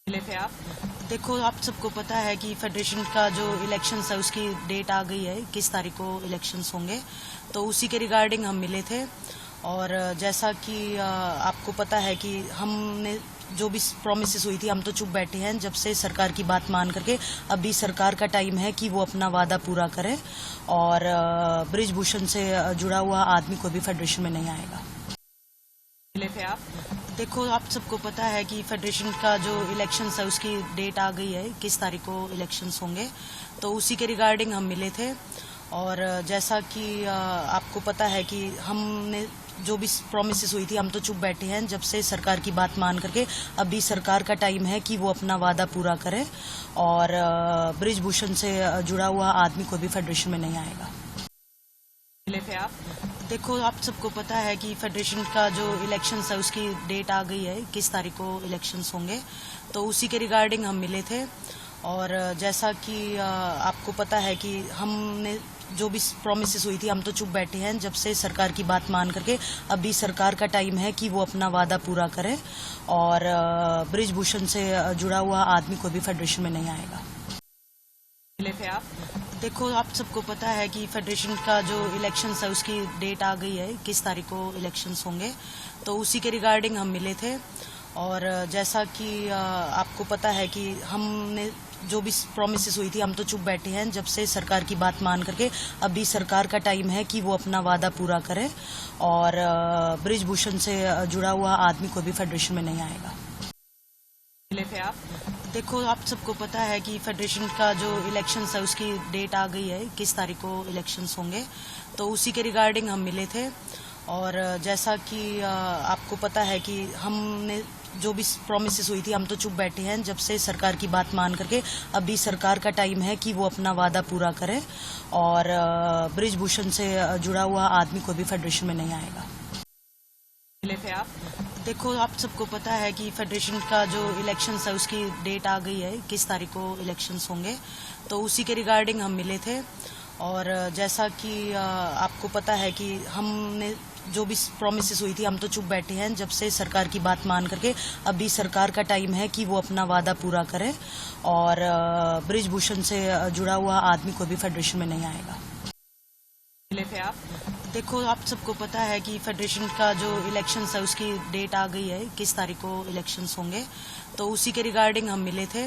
मिले थे आप? देखो, आप सबको पता है कि फेडरेशन का जो इलेक्शंस है उसकी डेट आ गई है, किस तारीख को इलेक्शंस होंगे। तो उसी के रिगार्डिंग हम मिले थे। और जैसा कि आपको पता है कि हमने जो भी प्रॉमिसेस हुई थी, हम तो चुप बैठे हैं जब से सरकार की बात मान करके। अभी सरकार का टाइम है कि वो अपना वादा पूरा करें और ब्रिजभूषण से जुड़ा हुआ आदमी कोई भी फेडरेशन में नहीं आएगा। मिले थे आप? देखो, आप सबको पता है कि फेडरेशन का जो इलेक्शंस है उसकी डेट आ गई है, किस तारीख को इलेक्शंस होंगे। तो उसी के रिगार्डिंग हम मिले थे। और जैसा कि आपको पता है कि हमने जो भी प्रॉमिसेस हुई थी, हम तो चुप बैठे हैं जब से सरकार की बात मान करके। अभी सरकार का टाइम है कि वो अपना वादा पूरा करें और ब्रिजभूषण से जुड़ा हुआ आदमी कोई भी फेडरेशन में नहीं आएगा। मिले थे आप? देखो, आप सबको पता है कि फेडरेशन का जो इलेक्शंस है उसकी डेट आ गई है, किस तारीख को इलेक्शंस होंगे। तो उसी के रिगार्डिंग हम मिले थे। और जैसा कि आपको पता है कि हमने जो भी प्रॉमिसेस हुई थी, हम तो चुप बैठे हैं जब से सरकार की बात मान करके। अभी सरकार का टाइम है कि वो अपना वादा पूरा करें और ब्रिजभूषण से जुड़ा हुआ आदमी कोई भी फेडरेशन में नहीं आएगा। मिले थे आप? देखो, आप सबको पता है कि फेडरेशन का जो इलेक्शंस है उसकी डेट आ गई है, किस तारीख को इलेक्शंस होंगे। तो उसी के रिगार्डिंग हम मिले थे। और जैसा कि आपको पता है कि हमने जो भी प्रॉमिसेस हुई थी, हम तो चुप बैठे हैं जब से सरकार की बात मान करके। अभी सरकार का टाइम है कि वो अपना वादा पूरा करें और ब्रिजभूषण से जुड़ा हुआ आदमी कोई भी फेडरेशन में नहीं आएगा। मिले थे आप? देखो, आप सबको पता है कि फेडरेशन का जो इलेक्शंस है उसकी डेट आ गई है, किस तारीख को इलेक्शंस होंगे। तो उसी के रिगार्डिंग हम मिले थे। और जैसा कि आपको पता है कि हमने जो भी प्रॉमिसेस हुई थी, हम तो चुप बैठे हैं जब से सरकार की बात मान करके। अभी सरकार का टाइम है कि वो अपना वादा पूरा करें और ब्रिजभूषण से जुड़ा हुआ आदमी कोई भी फेडरेशन में नहीं आएगा। मिले थे आप? देखो, आप सबको पता है कि फेडरेशन का जो इलेक्शंस है उसकी डेट आ गई है, किस तारीख को इलेक्शंस होंगे। तो उसी के रिगार्डिंग हम मिले थे। और जैसा कि आपको पता है कि हमने जो भी प्रॉमिसेस हुई थी, हम तो चुप बैठे हैं जब से सरकार की बात मान करके। अभी सरकार का टाइम है कि वो अपना वादा पूरा करें और ब्रिजभूषण से जुड़ा हुआ आदमी कोई भी फेडरेशन में नहीं आएगा। मिले थे आप? देखो, आप सबको पता है कि फेडरेशन का जो इलेक्शंस है उसकी डेट आ गई है, किस तारीख को इलेक्शंस होंगे। तो उसी के रिगार्डिंग हम मिले थे।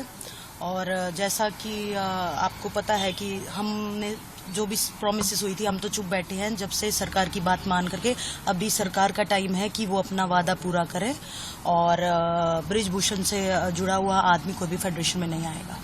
और जैसा कि आपको पता है कि हमने जो भी प्रॉमिसेस हुई थी, हम तो चुप बैठे हैं जब से सरकार की बात मान करके। अभी सरकार का टाइम है कि वो अपना वादा पूरा करें और ब्रिजभूषण से जुड़ा हुआ आदमी कोई भी फेडरेशन में नहीं आएगा।